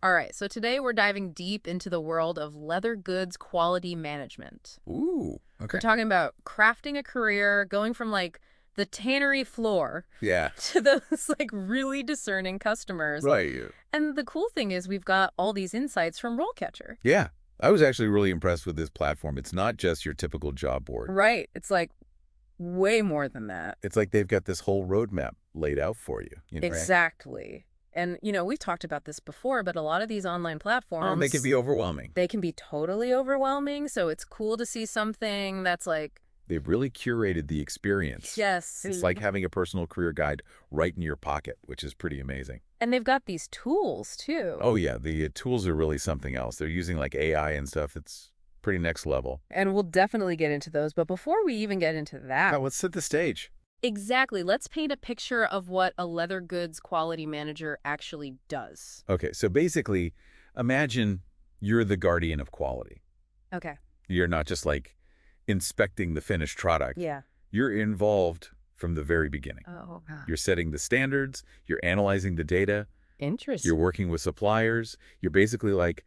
All right, so today we're diving deep into the world of leather goods quality management. Ooh, We're okay. talking about crafting a career, going from like the tannery floor Yeah, to those like really discerning customers. right. And the cool thing is we've got all these insights from RoleCatcher. Yeah, I was actually really impressed with this platform. It's not just your typical job board. Right. It's like way more than that. It's like they've got this whole roadmap laid out for you, right? Exactly. And, we've talked about this before, but a lot of these online They can platforms, be overwhelming. they can be totally overwhelming. So it's cool to see something that's like, They've really curated the experience. yes. It's like having a personal career guide right in your pocket, which is pretty amazing. And they've got these tools too. Oh, yeah, the tools are really something else. They're using like AI and stuff. It's pretty next level. And we'll definitely get into those. But before we even get into that, Now, let's set the stage. exactly, let's paint a picture of what a leather goods quality manager actually does. Okay, so basically, imagine you're the guardian of quality. Okay. You're not just like inspecting the finished product. Yeah. You're involved from the very beginning. Oh, God. You're setting the standards, you're analyzing the data, Interesting. you're working with suppliers, you're basically like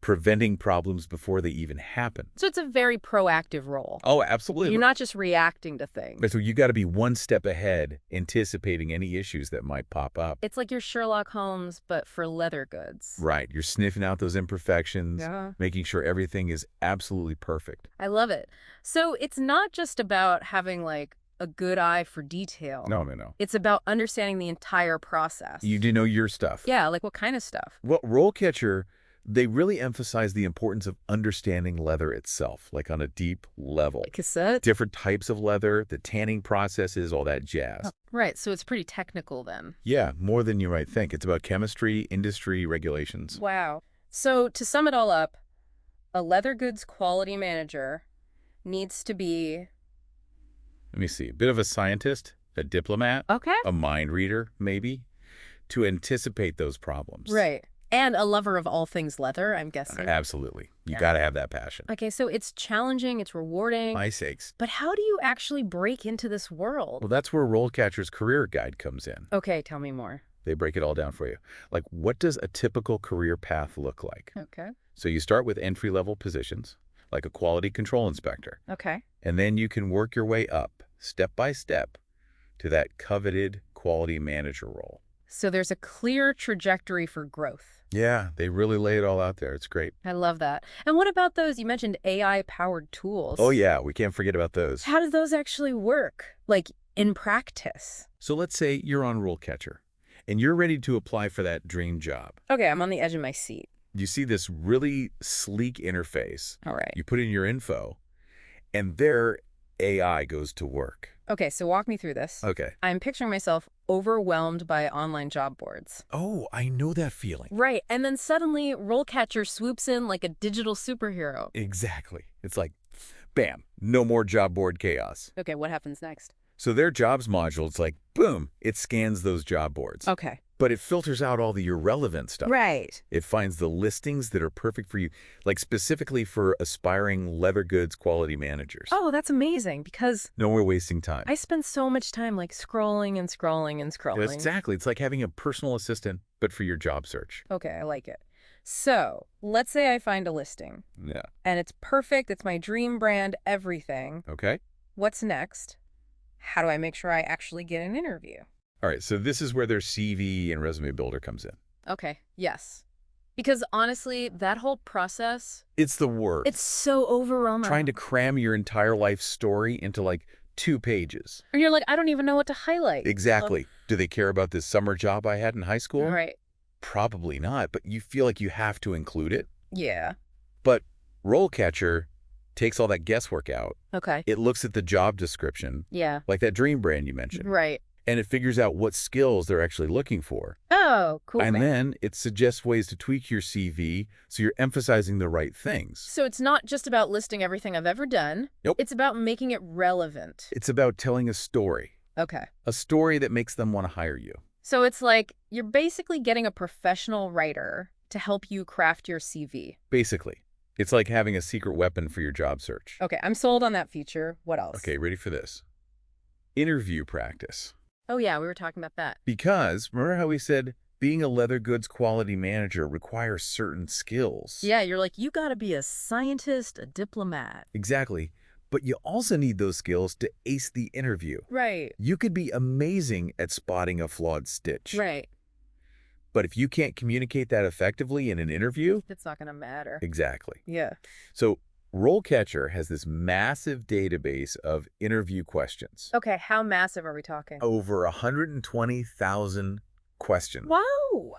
preventing problems before they even happen. So it's a very proactive role. Oh, absolutely. You're not just reacting to things. So you got to be one step ahead, anticipating any issues that might pop up. It's like your Sherlock Holmes, but for leather goods. Right. You're sniffing out those imperfections, Yeah. making sure everything is absolutely perfect. I love it. So it's not just about having like a good eye for detail. No, no, no. It's about understanding the entire process. You do know your stuff. Yeah, like what kind of stuff? Well, RoleCatcher, they really emphasize the importance of understanding leather itself, like on a deep level. Like cassette? Different types of leather, the tanning processes, all that jazz. Oh, right, so it's pretty technical then. Yeah, more than you might think. It's about chemistry, industry, regulations. Wow. So to sum it all up, a leather goods quality manager needs to be... Let me see. A bit of a scientist, a diplomat, Okay. a mind reader, maybe, to anticipate those problems. Right. And a lover of all things leather, I'm guessing. Absolutely. You Yeah. got to have that passion. Okay, so it's challenging, it's rewarding. My sakes. But how do you actually break into this world? Well, that's where RoleCatcher's career guide comes in. Okay, tell me more. They break it all down for you. Like, what does a typical career path look like? Okay. So you start with entry-level positions, like a quality control inspector, Okay. and then you can work your way up, step by step, to that coveted quality manager role. So there's a clear trajectory for growth. Yeah, they really lay it all out there. It's great. I love that. And what about those, you mentioned AI-powered tools. Oh, yeah, we can't forget about those. How do those actually work, like in practice? So let's say you're on RoleCatcher, and you're ready to apply for that dream job. Okay, I'm on the edge of my seat. You see this really sleek interface. All right. You put in your info, and their AI goes to work. Okay, so walk me through this. Okay. I'm picturing myself overwhelmed by online job boards. Oh, I know that feeling. Right, and then suddenly RoleCatcher swoops in like a digital superhero. Exactly. It's like, bam, no more job board chaos. Okay, what happens next? So their jobs module, it's like, boom, it scans those job boards. Okay. But it filters out all the irrelevant stuff. Right. It finds the listings that are perfect for you, like specifically for aspiring leather goods quality managers. Oh, that's amazing because No more wasting time. I spend so much time like scrolling and scrolling and scrolling. Exactly. It's like having a personal assistant, but for your job search. Okay, I like it. So, let's say I find a listing Yeah. and it's perfect, it's my dream brand, everything. Okay. What's next? How do I make sure I actually get an interview? All right. So this is where their CV and resume builder comes in. Okay, yes. Because honestly, that whole process, It's the worst. it's so overwhelming. trying to cram your entire life story into like 2 pages. Or you're like, I don't even know what to highlight. Exactly. Do they care about this summer job I had in high school? Right. Probably not, but you feel like you have to include it. Yeah. But RoleCatcher takes all that guesswork out. Okay. It looks at the job description, Yeah. like that dream brand you mentioned, Right. and it figures out what skills they're actually looking for. Oh, cool. And then it suggests ways to tweak your CV so you're emphasizing the right things. So it's not just about listing everything I've ever done. Nope. It's about making it relevant. It's about telling a story Okay. that makes them want to hire you. So it's like you're basically getting a professional writer to help you craft your CV. Basically, it's like having a secret weapon for your job search. Okay, I'm sold on that feature. What else? Okay, ready for this? Interview practice. Oh, yeah, we were talking about that. Because remember how we said Being a leather goods quality manager requires certain skills. Yeah, you're like, you gotta be a scientist, a diplomat. Exactly. But you also need those skills to ace the interview. Right. You could be amazing at spotting a flawed stitch. Right. But if you can't communicate that effectively in an interview, It's not gonna matter. exactly. Yeah. So RoleCatcher has this massive database of interview questions. Okay, how massive are we talking? Over 120,000 questions. Wow.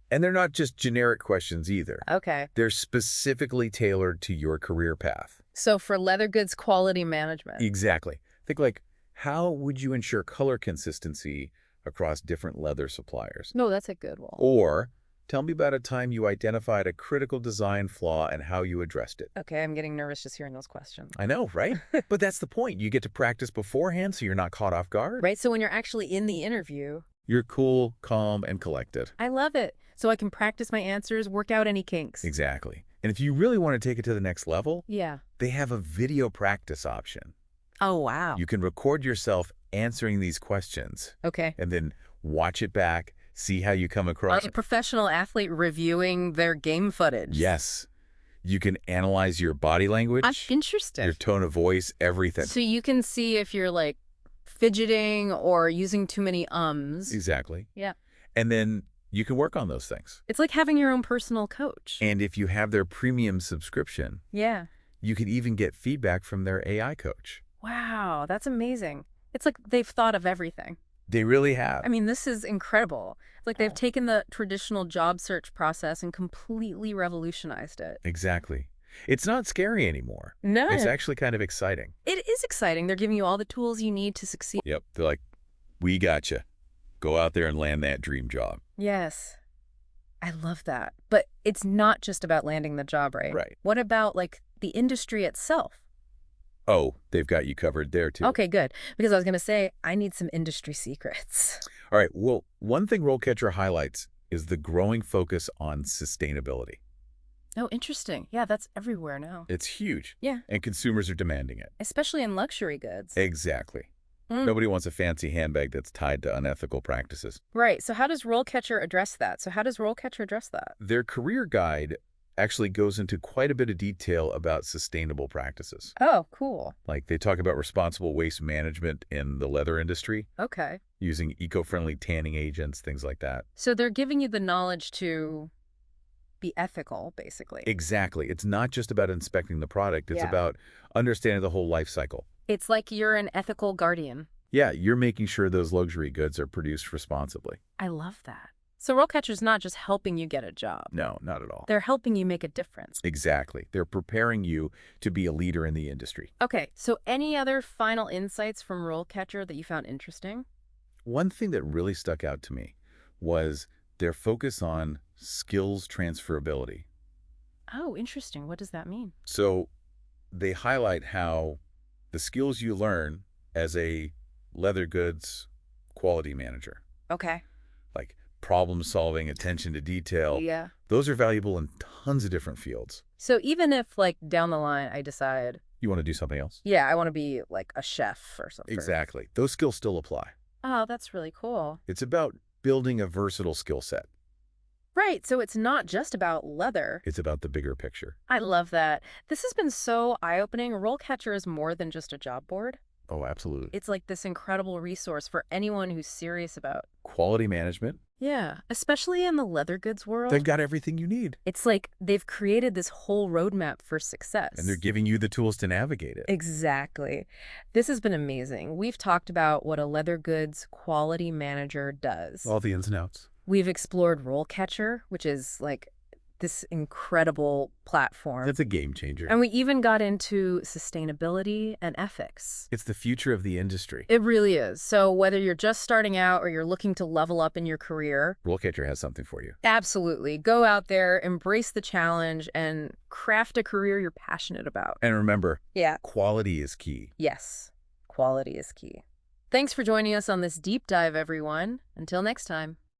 And they're not just generic questions either. Okay. They're specifically tailored to your career path. So for leather goods quality management. Exactly. Think like, how would you ensure color consistency across different leather suppliers? No, that's a good one. Or tell me about a time you identified a critical design flaw and how you addressed it. Okay, I'm getting nervous just hearing those questions. I know, right? But that's the point. You get to practice beforehand so you're not caught off guard. Right, so when you're actually in the interview, You're cool, calm, and collected. I love it. So I can practice my answers, work out any kinks. Exactly. And if you really want to take it to the next level, Yeah. they have a video practice option. Oh, wow. You can record yourself answering these questions Okay. and then watch it back, see how you come across. Like a professional athlete reviewing their game footage. Yes. You can analyze your body language, I'm interested. your tone of voice, everything. So you can see if you're like fidgeting or using too many ums. Exactly. Yeah. And then you can work on those things. It's like having your own personal coach. And if you have their premium subscription, Yeah. you can even get feedback from their AI coach. Wow, that's amazing. It's like they've thought of everything. They really have. I mean, this is incredible. It's like they've taken the traditional job search process and completely revolutionized it. Exactly. It's not scary anymore. No. It's actually kind of exciting. It is exciting. They're giving you all the tools you need to succeed. Yep. They're like, we got you. Go out there and land that dream job. Yes. I love that. But it's not just about landing the job, right? Right. What about like the industry itself? Oh, they've got you covered there too. Okay, good. Because I was going to say, I need some industry secrets. All right. Well, one thing RoleCatcher highlights is the growing focus on sustainability. Oh, interesting. Yeah, that's everywhere now. It's huge. Yeah. And consumers are demanding it. Especially in luxury goods. Exactly. Mm. Nobody wants a fancy handbag that's tied to unethical practices. Right. So how does RoleCatcher address that? So how does RoleCatcher address that? Their career guide actually goes into quite a bit of detail about sustainable practices. Oh, cool. Like they talk about responsible waste management in the leather industry, Okay. using eco-friendly tanning agents, things like that. So they're giving you the knowledge to be ethical, basically. Exactly. It's not just about inspecting the product. It's Yeah. about understanding the whole life cycle. It's like you're an ethical guardian. Yeah, you're making sure those luxury goods are produced responsibly. I love that. So RoleCatcher's not just helping you get a job. No, not at all. They're helping you make a difference. Exactly. They're preparing you to be a leader in the industry. Okay, so any other final insights from RoleCatcher that you found interesting? One thing that really stuck out to me was their focus on skills transferability. Oh, interesting. What does that mean? So they highlight how the skills you learn as a leather goods quality manager, Okay. like problem solving, attention to detail, Yeah. those are valuable in tons of different fields. So even if, like, down the line I decide, You want to do something else? yeah, I want to be, like, a chef or something. Exactly. Those skills still apply. Oh, that's really cool. It's about building a versatile skill set. Right, so it's not just about leather. It's about the bigger picture. I love that. This has been so eye-opening. RoleCatcher is more than just a job board. Oh, absolutely. It's like this incredible resource for anyone who's serious about. Quality management, Yeah, especially in the leather goods world. they've got everything you need. It's like they've created this whole roadmap for success. And they're giving you the tools to navigate it. Exactly. This has been amazing. We've talked about what a leather goods quality manager does. All the ins and outs. We've explored RoleCatcher, which is like this incredible platform. That's a game changer. And we even got into sustainability and ethics. It's the future of the industry. It really is. So whether you're just starting out or you're looking to level up in your career, RoleCatcher has something for you. absolutely go out there, embrace the challenge, and craft a career you're passionate about. And remember, Yeah. quality is key. Yes, quality is key. Thanks for joining us on this deep dive, everyone. Until next time.